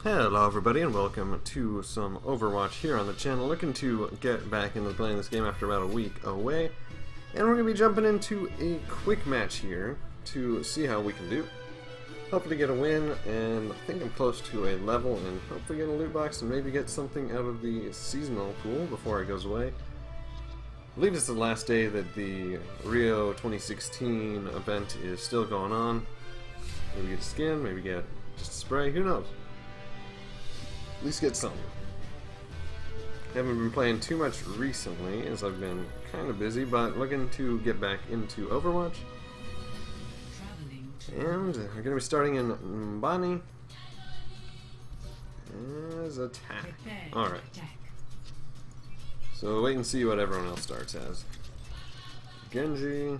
Hello everybody and welcome to some Overwatch here on the channel. Looking to get back into playing this game after about a week away. And we're going to be jumping into a quick match here to see how we can do. Hopefully get a win, and I think I'm close to a level and hopefully get a loot box and maybe get something out of the seasonal pool before it goes away. I believe it's the last day that the Rio 2016 event is still going on. Maybe get a skin, maybe get just a spray, who knows. At least get some. Haven't been playing too much recently as I've been kind of busy, but looking to get back into Overwatch. And we're going to be starting in Mbani as attack. Alright. So wait and see what everyone else starts as. Genji.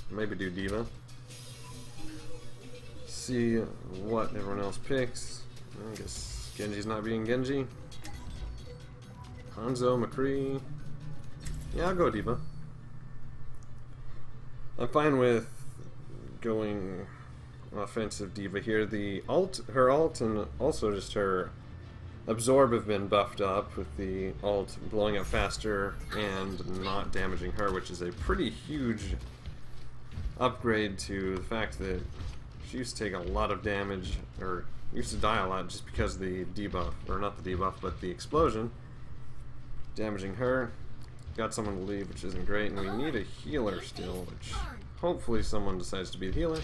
Maybe do D.Va. See what everyone else picks. I guess Genji's not being Genji. Hanzo, McCree. Yeah, I'll go D.Va. I'm fine with going offensive D.Va here. Her ult, and also just her absorb have been buffed up with the ult blowing up faster and not damaging her, which is a pretty huge upgrade to the fact that she used to take a lot of damage, or used to die a lot just because of the debuff, or not the debuff, but the explosion damaging her. Got someone to leave, which isn't great, and we need a healer still, which hopefully someone decides to be the healer.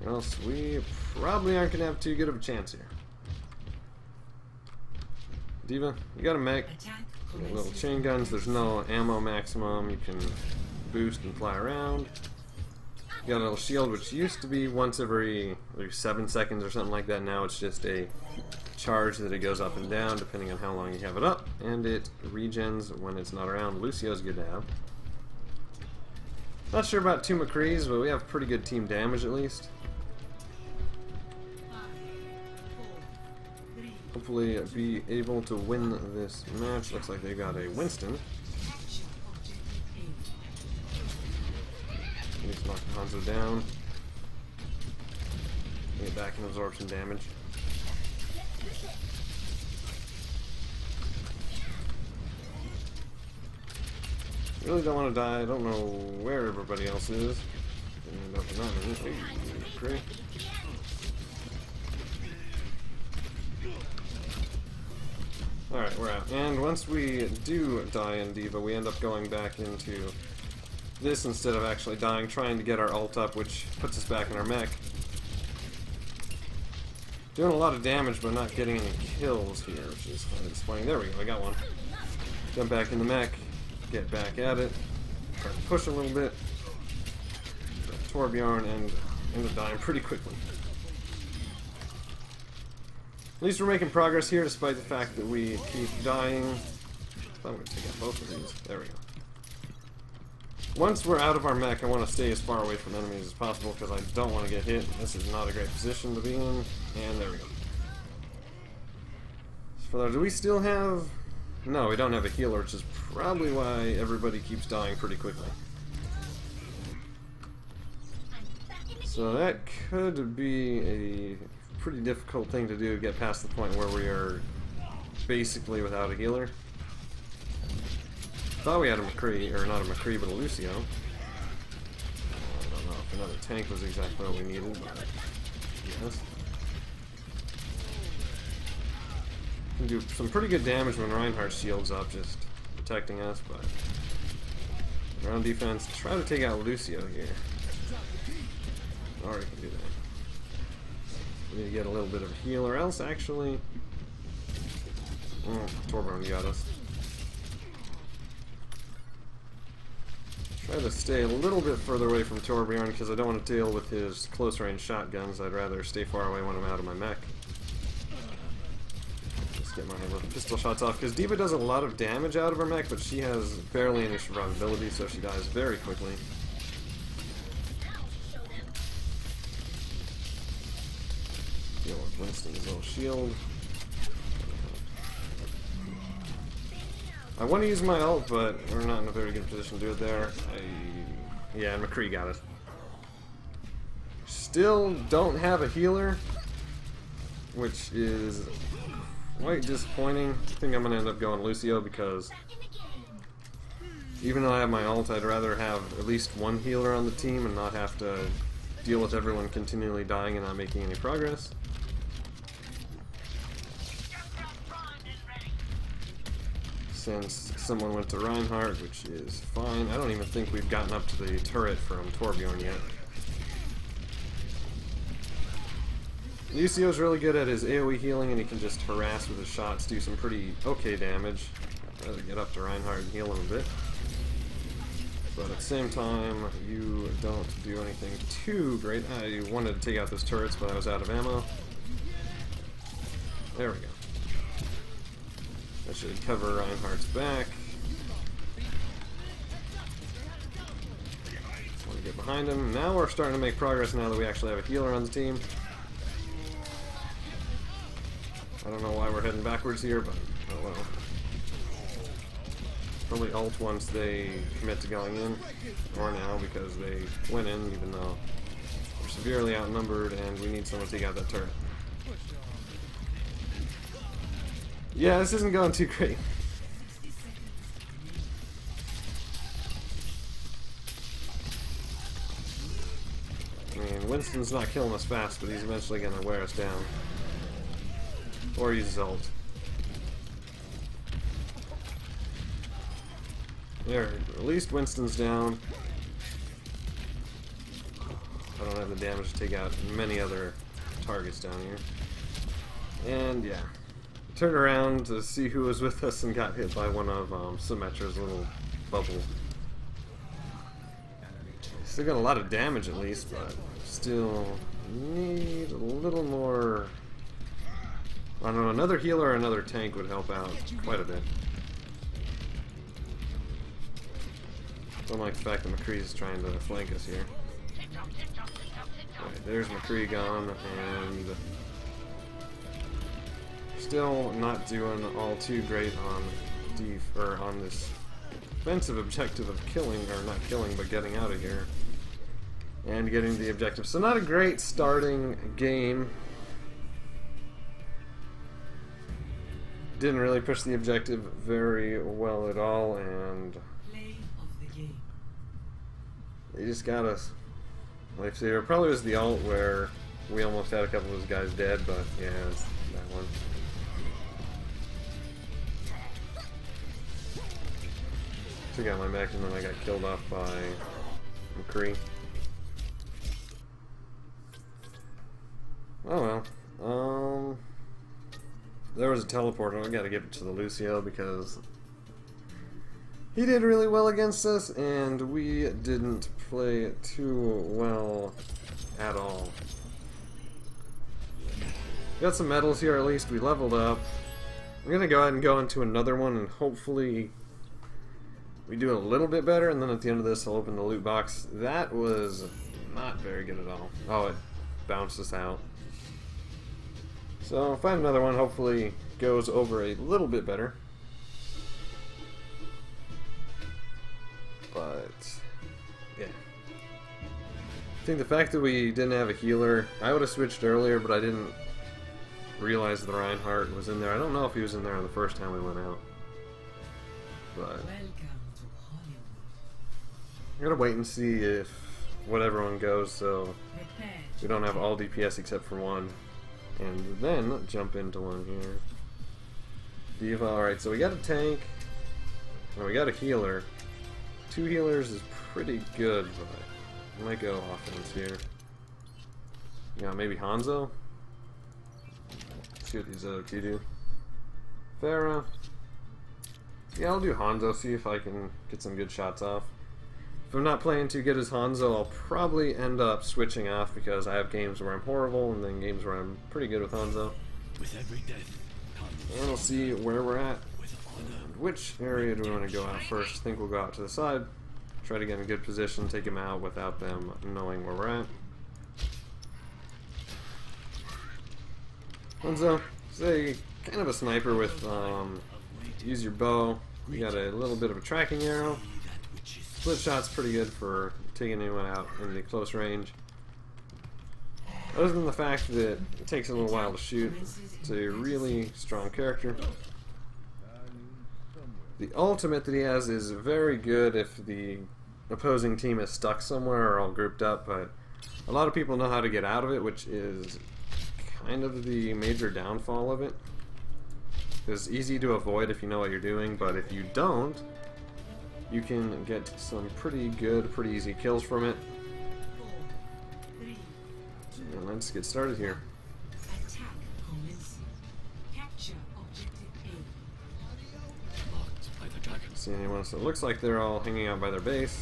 Or else we probably aren't going to have too good of a chance here. D.Va, you got a mech, you got little chain guns, there's no ammo maximum, you can boost and fly around. You got a little shield, which used to be once every like 7 seconds or something like that. Now it's just a charge that it goes up and down depending on how long you have it up, and it regens when it's not around. Lucio's good to have. Not sure about two McCrees, but we have pretty good team damage at least. Hopefully be able to win this match. Looks like they got a Winston. Need to knock Hanzo down. Get back and absorb some damage. Really don't want to die. I don't know where everybody else is. Great. Alright, we're out. And once we do die in D.Va, we end up going back into this instead of actually dying, trying to get our ult up, which puts us back in our mech. Doing a lot of damage, but not getting any kills here, which is kind of disappointing. There we go, I got one. Jump back in the mech, get back at it, try to push a little bit. Torbjorn, and end up dying pretty quickly. At least we're making progress here, despite the fact that we keep dying. I'm going to take out both of these. There we go. Once we're out of our mech, I want to stay as far away from enemies as possible because I don't want to get hit. This is not a great position to be in. And there we go. Do we still have... No, we don't have a healer, which is probably why everybody keeps dying pretty quickly. So that could be a pretty difficult thing to do, get past the point where we are basically without a healer. Thought we had a McCree, or not a McCree, but a Lucio. I don't know if another tank was exactly what we needed, but yes. Can do some pretty good damage when Reinhardt's shield's up, just protecting us, but around defense, try to take out Lucio here. Already can do that. We need to get a little bit of a heal, or else actually... Torbjorn got us. Try to stay a little bit further away from Torbjorn because I don't want to deal with his close range shotguns. I'd rather stay far away when I'm out of my mech. Let's get my pistol shots off because D.Va does a lot of damage out of her mech, but she has barely any survivability, so she dies very quickly. Deal with Winston's little shield. I want to use my ult, but we're not in a very good position to do it there. Yeah, McCree got it. Still don't have a healer. which is quite disappointing. I think I'm going to end up going Lucio because even though I have my ult, I'd rather have at least one healer on the team and not have to deal with everyone continually dying and not making any progress. Since someone went to Reinhardt, which is fine. I don't even think we've gotten up to the turret from Torbjorn yet. Lucio's really good at his AoE healing, and he can just harass with his shots, do some pretty okay damage. I'd rather get up to Reinhardt and heal him a bit. But at the same time, you don't do anything too great. I wanted to take out those turrets, but I was out of ammo. There we go. That should cover Reinhardt's back. Want to get behind him. Now we're starting to make progress now that we actually have a healer on the team. I don't know why we're heading backwards here, but oh well. Probably ult once they commit to going in, or now because they went in even though we're severely outnumbered and we need someone to take out that turret. Yeah, this isn't going too great. I mean, Winston's not killing us fast, but he's eventually going to wear us down. Or use his ult. There, at least Winston's down. I don't have the damage to take out many other targets down here. And yeah. Turned around to see who was with us and got hit by one of Symmetra's little bubbles. Still got a lot of damage at least, but still need a little more. I don't know, another healer or another tank would help out quite a bit. Don't like the fact that McCree is trying to flank us here. Alright, there's McCree gone, and still not doing all too great on on this offensive objective of killing, or not killing, but getting out of here. And getting the objective. So not a great starting game. Didn't really push the objective very well at all, and they just got us. Lifesaver probably was the ult where we almost had a couple of those guys dead, but yeah, it's that one. Took out my mech and then I got killed off by McCree. Oh well. There was a teleporter. I gotta give it to the Lucio because he did really well against us and we didn't play too well at all. Got some medals here at least. We leveled up. I'm gonna go ahead and go into another one and hopefully we do a little bit better, and then at the end of this I'll open the loot box. That was not very good at all. Oh, it bounced us out. So I'll find another one, hopefully goes over a little bit better. But yeah. I think the fact that we didn't have a healer, I would have switched earlier, but I didn't realize the Reinhardt was in there. I don't know if he was in there the first time we went out. But I'm gonna wait and see if what everyone goes, so we don't have all DPS except for one. And then jump into one here. D.Va, alright, so we got a tank, and we got a healer. 2 healers is pretty good, but I might go offense here. Yeah, maybe Hanzo? See what these other two do. Pharah. Yeah, I'll do Hanzo, see if I can get some good shots off. If I'm not playing too good as Hanzo, I'll probably end up switching off because I have games where I'm horrible and then games where I'm pretty good with Hanzo. With every death, and we'll see where we're at. And which area do we want to go out first? I think we'll go out to the side. Try to get in a good position, take them out without them knowing where we're at. Hanzo, say kind of a sniper with use your bow. You got a little bit of a tracking arrow. Split shot's pretty good for taking anyone out in the close range. Other than the fact that it takes a little while to shoot, it's a really strong character. The ultimate that he has is very good if the opposing team is stuck somewhere or all grouped up, but a lot of people know how to get out of it, which is kind of the major downfall of it. It's easy to avoid if you know what you're doing, but if you don't, you can get some pretty good, pretty easy kills from it. And let's get started here. See anyone? So it looks like they're all hanging out by their base.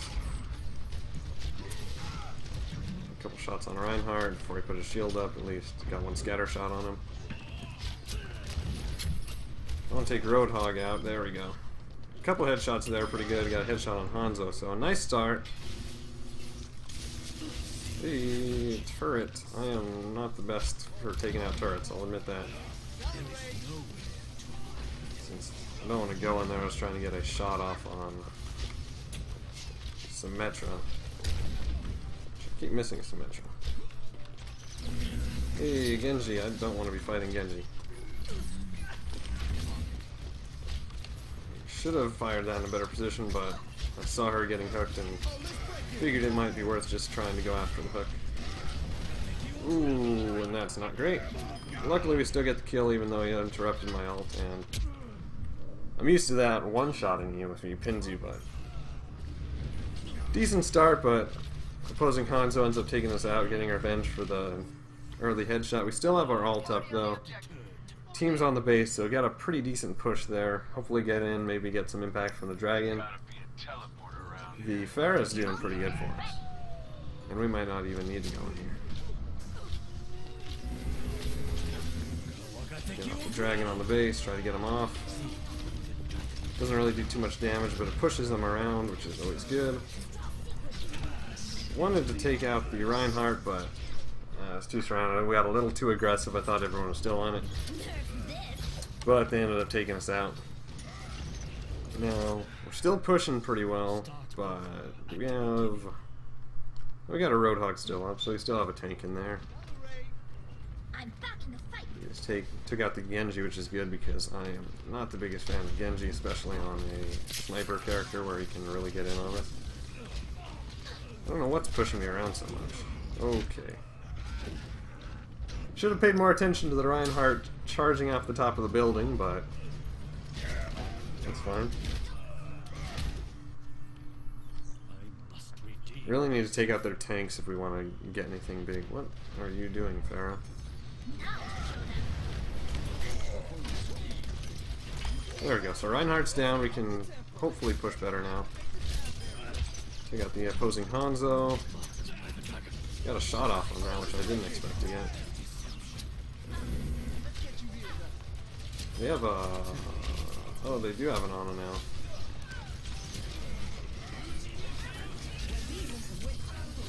A couple shots on Reinhardt before he put his shield up. At least got one scatter shot on him. I want to take Roadhog out. There we go. A couple headshots there, pretty good. Got a headshot on Hanzo, so a nice start. The turret. I am not the best for taking out turrets, I'll admit that. Since I don't want to go in there, I was trying to get a shot off on Symmetra. I keep missing Symmetra. Hey, Genji, I don't want to be fighting Genji. Should have fired that in a better position, but I saw her getting hooked and figured it might be worth just trying to go after the hook. Ooh, and that's not great. Luckily we still get the kill even though he interrupted my ult, and I'm used to that one-shotting you if he pins you, but decent start, but opposing Hanzo ends up taking us out, getting revenge for the early headshot. We still have our ult up though. Team's on the base, so we got a pretty decent push there. Hopefully get in, maybe get some impact from the dragon. The Pharah's doing pretty good for us. And we might not even need to go in here. Get off the dragon on the base, try to get him off. Doesn't really do too much damage, but it pushes them around, which is always good. Wanted to take out the Reinhardt, but it's too surrounded. We got a little too aggressive. I thought everyone was still on it. But they ended up taking us out. Now, we're still pushing pretty well, but we got a Roadhog still up, so we still have a tank in there. We just took out the Genji, which is good because I am not the biggest fan of Genji, especially on a sniper character where he can really get in on us. I don't know what's pushing me around so much. Okay. Should have paid more attention to the Reinhardt charging off the top of the building, but that's fine. Really need to take out their tanks if we want to get anything big. What are you doing, Pharah? There we go. So Reinhardt's down. We can hopefully push better now. Take out the opposing Hanzo. Got a shot off on that, which I didn't expect to get. They have a... Oh, they do have an Ana now.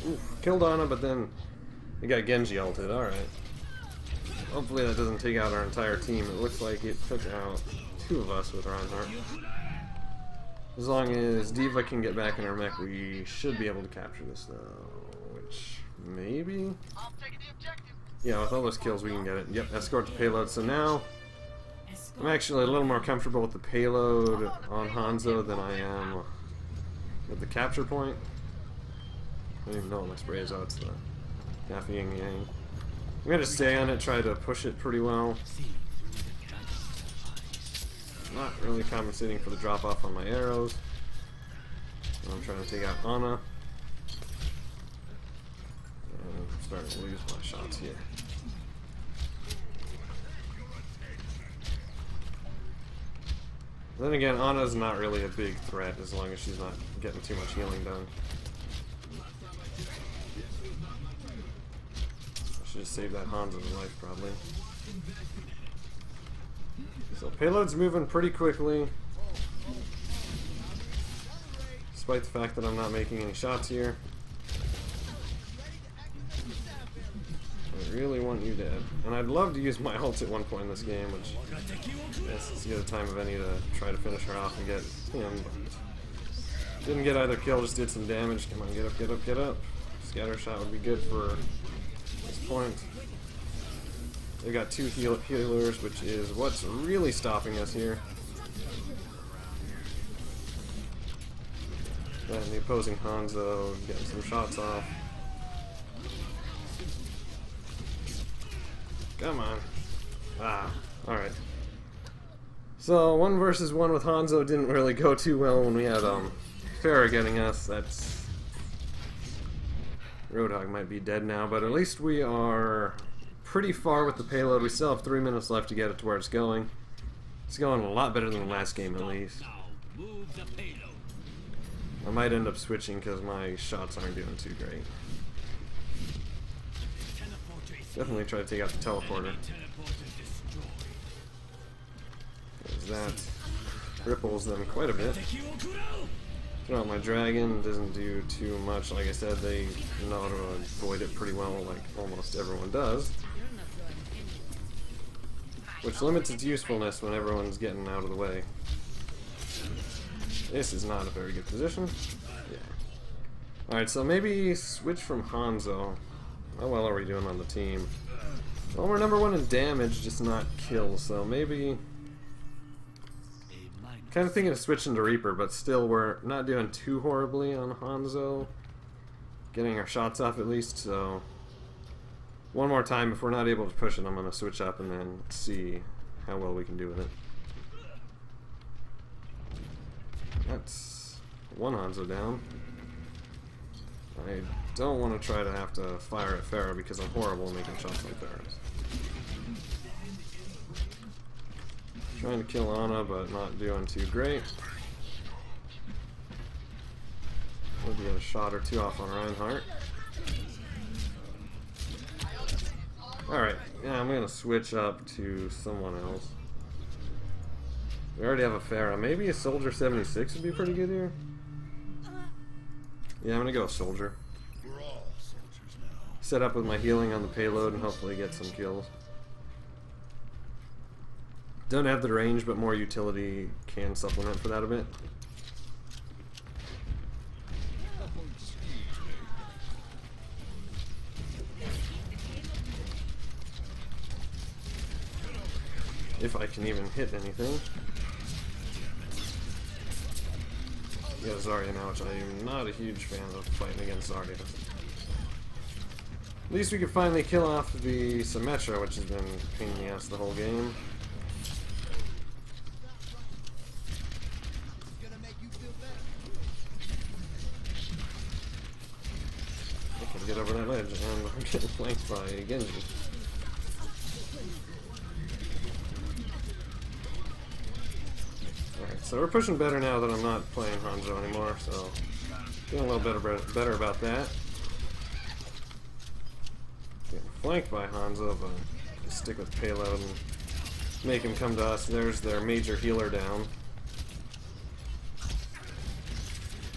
Ooh, killed Ana, but then they got Genji ulted. Alright. Hopefully that doesn't take out our entire team. It looks like it took out 2 of us with Reinhardt. As long as D.Va can get back in her mech, we should be able to capture this, though. Which, maybe? Yeah, with all those kills we can get it. Yep, escort the payload. So now, I'm actually a little more comfortable with the payload on Hanzo than I am with the capture point. I don't even know what my spray is. Oh, it's the Yaffy Yang Yang. I'm going to stay on it, try to push it pretty well. Not really compensating for the drop off on my arrows. I'm trying to take out Ana. And I'm starting to lose my shots here. Then again, Ana's not really a big threat as long as she's not getting too much healing done. I should just save that Hanzo's life, probably. So payload's moving pretty quickly. Despite the fact that I'm not making any shots here. I really want you dead. And I'd love to use my ult at one point in this game, which yes, it's a good time of any to try to finish her off and get him, but didn't get either kill, just did some damage. Come on, get up, get up, get up. Scatter shot would be good for this point. They got two healers, which is what's really stopping us here. And the opposing Hanzo getting some shots off. Come on. Ah, alright. So, 1 versus 1 with Hanzo didn't really go too well when we had Pharah getting us. That's... Roadhog might be dead now, but at least we are pretty far with the payload. We still have 3 minutes left to get it to where it's going. It's going a lot better than the last game, at least. I might end up switching because my shots aren't doing too great. Definitely try to take out the teleporter. That ripples them quite a bit. Throw out my dragon, doesn't do too much. Like I said, they know how to avoid it pretty well, like almost everyone does. Which limits its usefulness when everyone's getting out of the way. This is not a very good position. Yeah. Alright, so maybe switch from Hanzo. How well are we doing on the team? Well, we're number 1 in damage, just not kills, so maybe... Kind of thinking of switching to Reaper, but still we're not doing too horribly on Hanzo. Getting our shots off at least, so... One more time, if we're not able to push it, I'm going to switch up and then see how well we can do with it. That's 1 Hanzo down. I don't want to try to have to fire at Pharah because I'm horrible at making shots on Pharahs. Trying to kill Ana, but not doing too great. Maybe get a shot or 2 off on Reinhardt. Alright, yeah, I'm going to switch up to someone else. We already have a Pharah. Maybe a Soldier 76 would be pretty good here. Yeah, I'm going to go Soldier. Set up with my healing on the payload and hopefully get some kills. Don't have the range, but more utility can supplement for that a bit. If I can even hit anything. Yeah, Zarya now, which I am not a huge fan of fighting against Zarya. At least we could finally kill off the Symmetra, which has been a pain in the ass the whole game. I can get over that ledge, and I'm getting flanked by Genji. Alright, so we're pushing better now that I'm not playing Hanzo anymore, so feeling a little better about that. Getting flanked by Hanzo, but just stick with payload and make him come to us. There's their major healer down.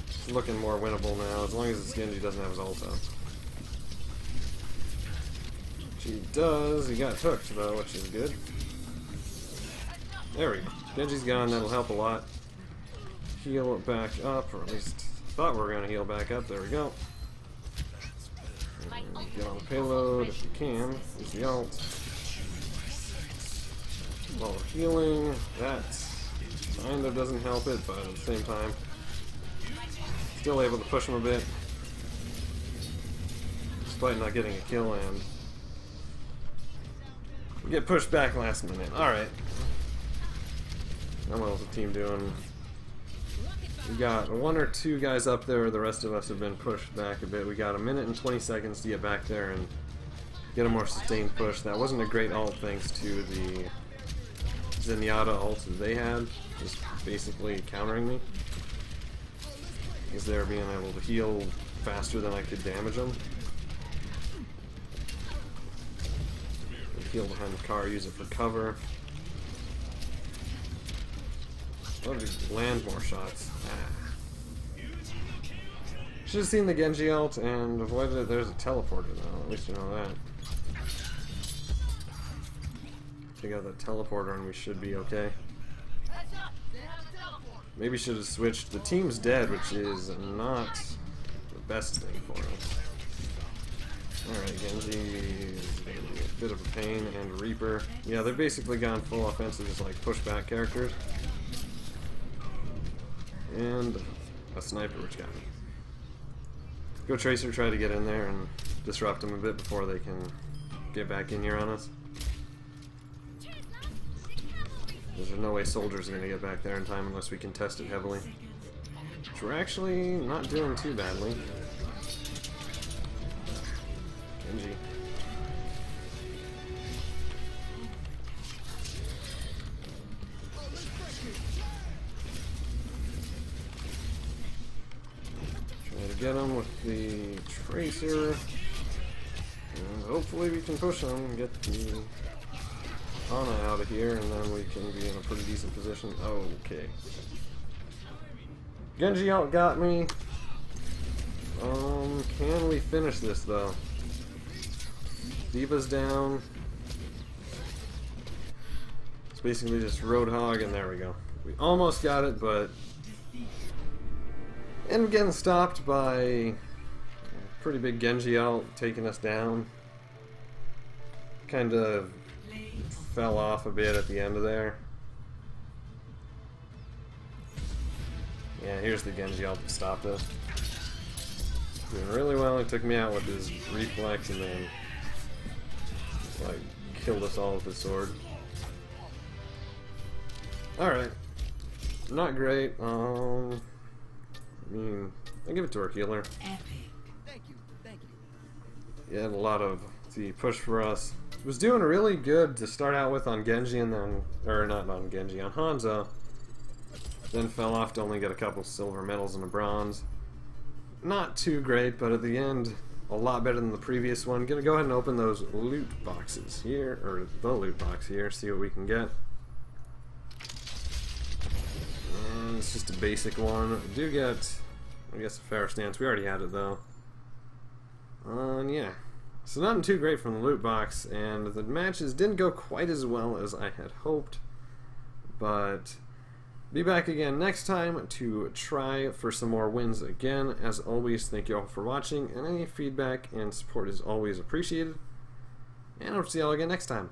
It's looking more winnable now, as long as this Genji doesn't have his ult up. He does. He got hooked though, which is good. There we go. Genji's gone, that'll help a lot. Heal it back up, or at least thought we were going to heal back up. There we go. And get on the payload if you can. Use the ult. While we're healing, that kind of doesn't help it, but at the same time, still able to push him a bit. Despite not getting a kill, and we get pushed back last minute. Alright. How well is the team doing? We got 1 or 2 guys up there, the rest of us have been pushed back a bit. We got 1 minute and 20 seconds to get back there and get a more sustained push. That wasn't a great ult thanks to the Zenyatta ult that they had, just basically countering me. Because they were being able to heal faster than I could damage them. Heal behind the car, use it for cover. Love to land more shots. Should have seen the Genji ult and avoided it. There's a teleporter though, at least you know that. Take out that teleporter and we should be okay. Maybe should have switched. The team's dead, which is not the best thing for us. Alright, Genji's gonna be a bit of a pain, and Reaper. Yeah, they've basically gone full offensive, just like pushback characters. And a sniper, which got me. Go Tracer, try to get in there and disrupt them a bit before they can get back in here on us. There's no way soldiers are going to get back there in time unless we contest it heavily. Which we're actually not doing too badly. Genji. Try to get him with the Tracer. And hopefully we can push him and get the Ana out of here, and then we can be in a pretty decent position. Okay. Genji outgot me. Can we finish this though? D.Va's down. It's basically just Roadhog, and there we go. We almost got it, but and getting stopped by a pretty big Genji ult taking us down. Kind of fell off a bit at the end of there. Yeah, here's the Genji ult that stopped us. Doing really well. He took me out with his reflex and then like killed us all with his sword. Alright. Not great. I mean, I give it to our healer. Epic. Thank you. He had a lot of the push for us. Was doing really good to start out with on Genji, and then, or not on Genji, on Hanzo. Then fell off to only get a couple silver medals and a bronze. Not too great, but at the end, a lot better than the previous one. Gonna go ahead and open those loot boxes here, or the loot box here, see what we can get. And it's just a basic one. We do get, I guess, a fair stance. We already had it though. And yeah. So nothing too great from the loot box, and the matches didn't go quite as well as I had hoped, but be back again next time to try for some more wins again. As always, thank you all for watching, and any feedback and support is always appreciated, and I'll see you all again next time.